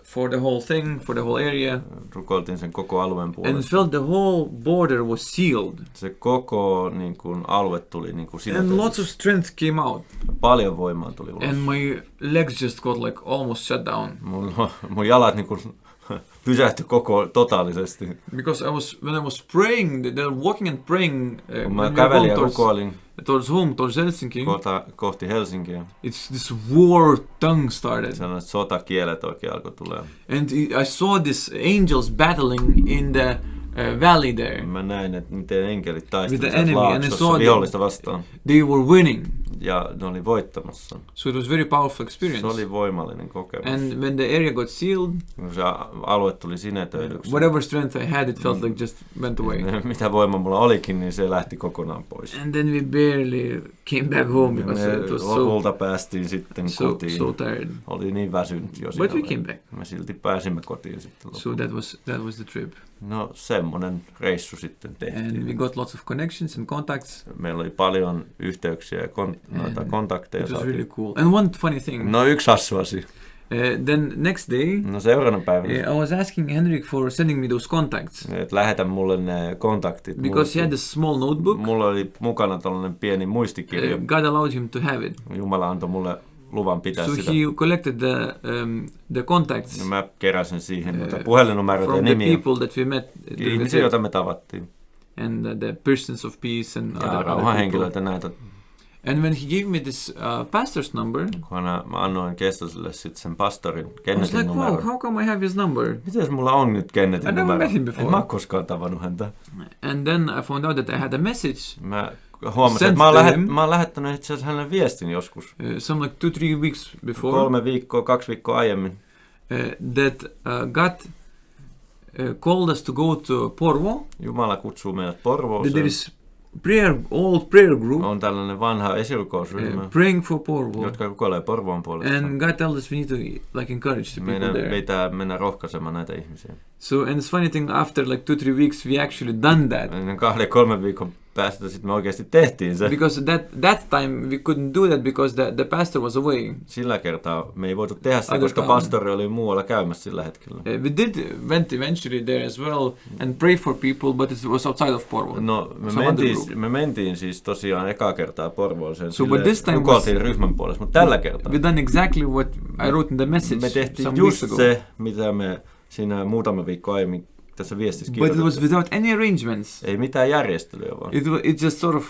for the whole thing, for the whole area. Rukoiltiin sen koko alueen puolesta. And felt the whole border was sealed. Se koko niin kuin, alue tuli niin kuin sinetöidyksi. And lots of strength came out. Paljon voimaa tuli ulos. And my legs just got like almost shut down. Mun jalat niin kuin pysähtyi totaalisesti. Because when I was praying, they were walking and praying. Kun mä kävelin ja rukoilin. Towards home, towards Helsinki. Kohti Helsinkiä. It's this war tongue started. Sellaiset sotakielet oikein alkoi tulee. And I saw this angels battling in the valley there. Mä näin, että miten enkelit taistelivat laaksossa vihollista vastaan. They were winning. Ja ne oli voittamassa. So it was very powerful experience. Se oli voimallinen kokemus. And when the area got sealed, kun se alue tuli sinetöidyksi, whatever strength I had, it felt like just went away. Mitä voima mulla olikin, niin se lähti kokonaan pois. And then we barely came back home because it was lopulta päästiin sitten kotiin. So tired. Oli niin väsynyt jo. But we came back. Me silti pääsimme kotiin sitten lopulta. So that was the trip. No semmonen reissu sitten tehtiin. And we got lots of connections and contacts. Meillä oli paljon yhteyksiä ja kontakteja. It was really cool. And one funny thing. No yksi hassu asia. Then next day, no seuraavana päivänä, I was asking Henrik for sending me those contacts. Että lähetä mulle ne kontaktit. Because he had a small notebook. Mulla oli mukana tällainen pieni muistikirja. God allowed him to have it. Jumala antoi mulle luvan pitää sitä. So he collected the contacts. No mä keräsin siihen puhelinnumeroita ja nimiä. From the people that we met. Ihmisiä, joita me tavattiin. And the persons of peace and other rauhanhenkilöitä näitä. And when he gave me this pastor's number, kun mä annoin Kestasille sitten sen pastorin Kennetin numeron. I was like, wow, how come I have his number? Miten mulla on nyt Kennetin numero? I never met him before. En mä koskaan tavannut häntä. And then I found out that I had a message. Mä huomasin, että mä oon lähettänyt itse asiassa hänelle viestin joskus. Some like 2-3 weeks before. 2 viikkoa aiemmin. That God called us to go to Porvoo. Jumala kutsuu meidät Porvooseen. There is old prayer group. On tällainen vanha esirukousryhmä. Praying for Porvoo. Jotka rukoilee Porvoon puolesta. And God told us we need to like encourage the people there. Meidän pitää mennä rohkaisemaan näitä ihmisiä. So and it's funny thing, after like 2-3 weeks we actually done that. Ennen 2-3 viikon päästä sitten me oikeasti tehtiin se. Because that time we couldn't do that because the pastor was away. Sillä kertaa me ei voitu tehdä sitä, koska pastori oli muualla käymässä sillä hetkellä. We went eventually there as well and pray for people, but it was outside of Porvoo. No, me mentiin siis tosiaan ekaa kertaa Porvooseen. So but this time rukoiltiin ryhmän puolesta, mutta tällä kertaa we done exactly what I wrote in the message. Me tehtiin just se, mitä me siinä muutama viikko aiemmin tässä viestissä kirjoitettiin. But it was without any arrangements. Ei mitään järjestelyä vaan. It just sort of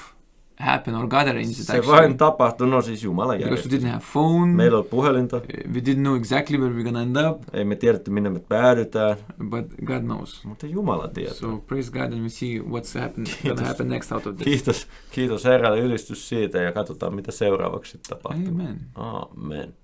happen or God arranged it actually. Se vain tapahtui, no siis Jumala järjestys. Because we didn't have phone. Meillä oli puhelinta. We didn't know exactly where we're gonna end up. Ei me tiedetty minne me päädytään. But God knows. Mutta Jumala tietää. So praise God and we see what's gonna happen next out of this. Kiitos Herralle, ylistys siitä ja katsotaan mitä seuraavaksi tapahtuu. Amen. Amen.